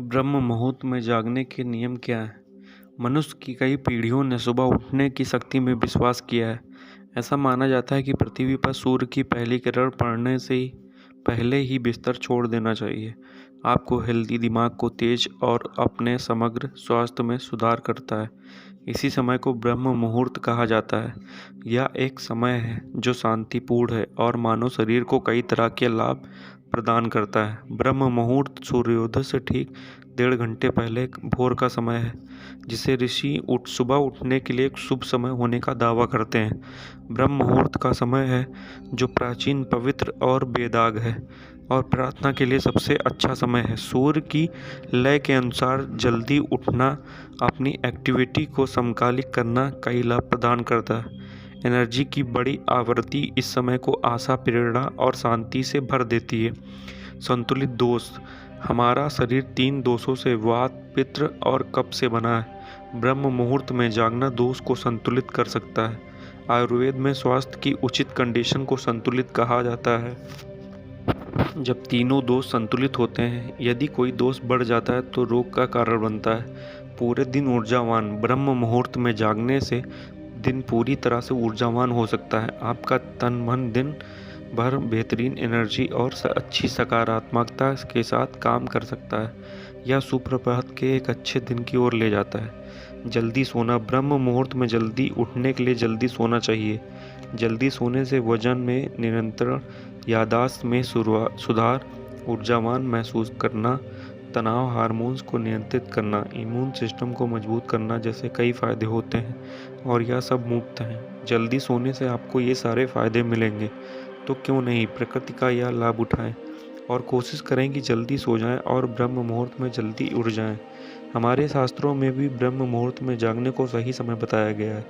ब्रह्म मुहूर्त में जागने के नियम क्या हैं? मनुष्य की कई पीढ़ियों ने सुबह उठने की शक्ति में विश्वास किया है। ऐसा माना जाता है कि पृथ्वी पर सूर्य की पहली किरण पड़ने से ही पहले ही बिस्तर छोड़ देना चाहिए। आपको हेल्दी दिमाग को तेज और अपने समग्र स्वास्थ्य में सुधार करता है। इसी समय को ब्रह्म मुहूर्त कहा जाता है। यह एक समय है जो शांतिपूर्ण है और मानव शरीर को कई तरह के लाभ प्रदान करता है। ब्रह्म मुहूर्त सूर्योदय से ठीक 1.5 घंटे पहले भोर का समय है, जिसे ऋषि सुबह उठने के लिए एक शुभ समय होने का दावा करते हैं। ब्रह्म मुहूर्त का समय है जो प्राचीन, पवित्र और बेदाग है और प्रार्थना के लिए सबसे अच्छा समय है। सूर्य की लय के अनुसार जल्दी उठना अपनी एक्टिविटी को समकालिक करना कई लाभ प्रदान करता है। एनर्जी की बड़ी आवृत्ति इस समय को आशा, प्रेरणा और शांति से भर देती है। संतुलित दोष। हमारा शरीर 3 दोषों से वात, पित्त और कफ से बना है। ब्रह्म मुहूर्त में जागना दोष को संतुलित कर सकता है। आयुर्वेद में स्वास्थ्य की उचित कंडीशन को संतुलित कहा जाता है। जब तीनों दोष संतुलित होते हैं, यदि कोई दोष बढ़ जाता है तो रोग का कारण बनता है। पूरे दिन ऊर्जावान। ब्रह्म मुहूर्त में जागने से दिन पूरी तरह से ऊर्जावान हो सकता है। आपका तन मन दिन भर बेहतरीन एनर्जी और अच्छी सकारात्मकता के साथ काम कर सकता है। यह सुप्रभात के एक अच्छे दिन की ओर ले जाता है। जल्दी सोना। ब्रह्म मुहूर्त में जल्दी उठने के लिए जल्दी सोना चाहिए। जल्दी सोने से वजन में नियंत्रण, याददाश्त में सुधार, ऊर्जावान महसूस करना, तनाव हार्मोन्स को नियंत्रित करना, इम्यून सिस्टम को मजबूत करना जैसे कई फायदे होते हैं और यह सब मुफ्त हैं। जल्दी सोने से आपको ये सारे फायदे मिलेंगे, तो क्यों नहीं प्रकृति का यह लाभ उठाएं और कोशिश करें कि जल्दी सो जाएं और ब्रह्म मुहूर्त में जल्दी उठ जाएं। हमारे शास्त्रों में भी ब्रह्म मुहूर्त में जागने को सही समय बताया गया है।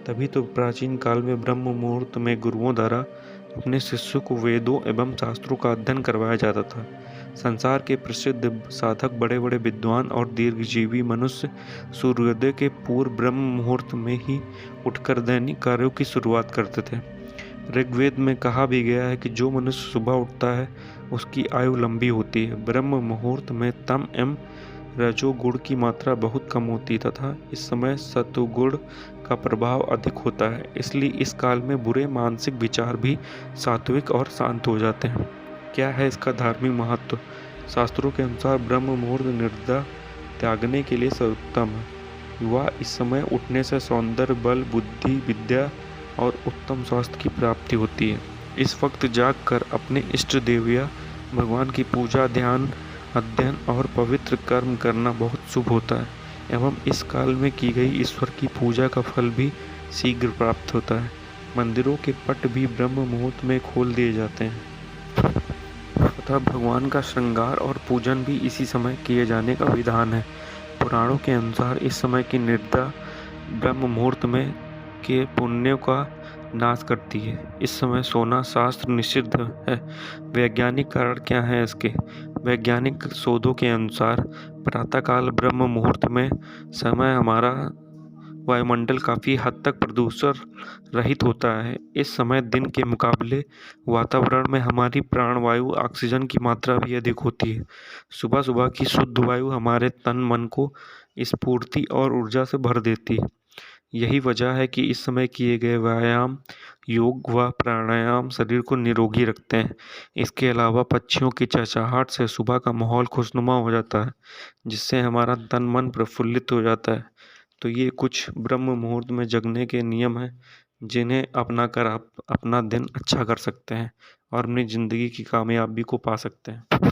तभी तो प्राचीन काल में ब्रह्म मुहूर्त में गुरुओं द्वारा अपने शिष्यों को वेदों एवं शास्त्रों का अध्ययन करवाया जाता था। संसार के प्रसिद्ध साधक, बड़े बड़े विद्वान और दीर्घजीवी मनुष्य सूर्योदय के पूर्व ब्रह्म मुहूर्त में ही उठकर दैनिक कार्यों की शुरुआत करते थे। ऋग्वेद में कहा भी गया है कि जो मनुष्य सुबह उठता है उसकी आयु लंबी होती है। ब्रह्म मुहूर्त में तम एवं रजोगुण की मात्रा बहुत कम होती तथा इस समय सत्वगुण का प्रभाव अधिक होता है। इसलिए इस काल में बुरे मानसिक विचार भी सात्विक और शांत हो जाते हैं। क्या है इसका धार्मिक महत्व? शास्त्रों के अनुसार ब्रह्म मुहूर्त निर्दा त्यागने के लिए सर्वोत्तम है। युवा इस समय उठने से सौंदर्य, बल, बुद्धि, विद्या और उत्तम स्वास्थ्य की प्राप्ति होती है। इस वक्त जागकर अपने इष्ट देव या भगवान की पूजा, ध्यान, अध्ययन और पवित्र कर्म करना बहुत शुभ होता है एवं इस काल में की गई ईश्वर की पूजा का फल भी शीघ्र प्राप्त होता है। मंदिरों के पट भी ब्रह्म मुहूर्त में खोल दिए जाते हैं तथा भगवान का श्रृंगार और पूजन भी इसी समय किए जाने का विधान है। पुराणों के अनुसार इस समय की निर्दा ब्रह्म मुहूर्त में के पुण्यों का नाश करती है। इस समय सोना शास्त्र निषिद्ध है। वैज्ञानिक कारण क्या है इसके? वैज्ञानिक शोधों के अनुसार प्रातःकाल ब्रह्म मुहूर्त में समय हमारा वायुमंडल काफ़ी हद तक प्रदूषण रहित होता है। इस समय दिन के मुकाबले वातावरण में हमारी प्राणवायु, ऑक्सीजन की मात्रा भी अधिक होती है। सुबह सुबह की शुद्ध वायु हमारे तन मन को स्फूर्ति और ऊर्जा से भर देती है। यही वजह है कि इस समय किए गए व्यायाम, योग व प्राणायाम शरीर को निरोगी रखते हैं। इसके अलावा पक्षियों की चहचहाहट से सुबह का माहौल खुशनुमा हो जाता है, जिससे हमारा तन मन प्रफुल्लित हो जाता है। तो ये कुछ ब्रह्म मुहूर्त में जगने के नियम हैं, जिन्हें अपनाकर आप अपना दिन अच्छा कर सकते हैं और अपनी ज़िंदगी की कामयाबी को पा सकते हैं।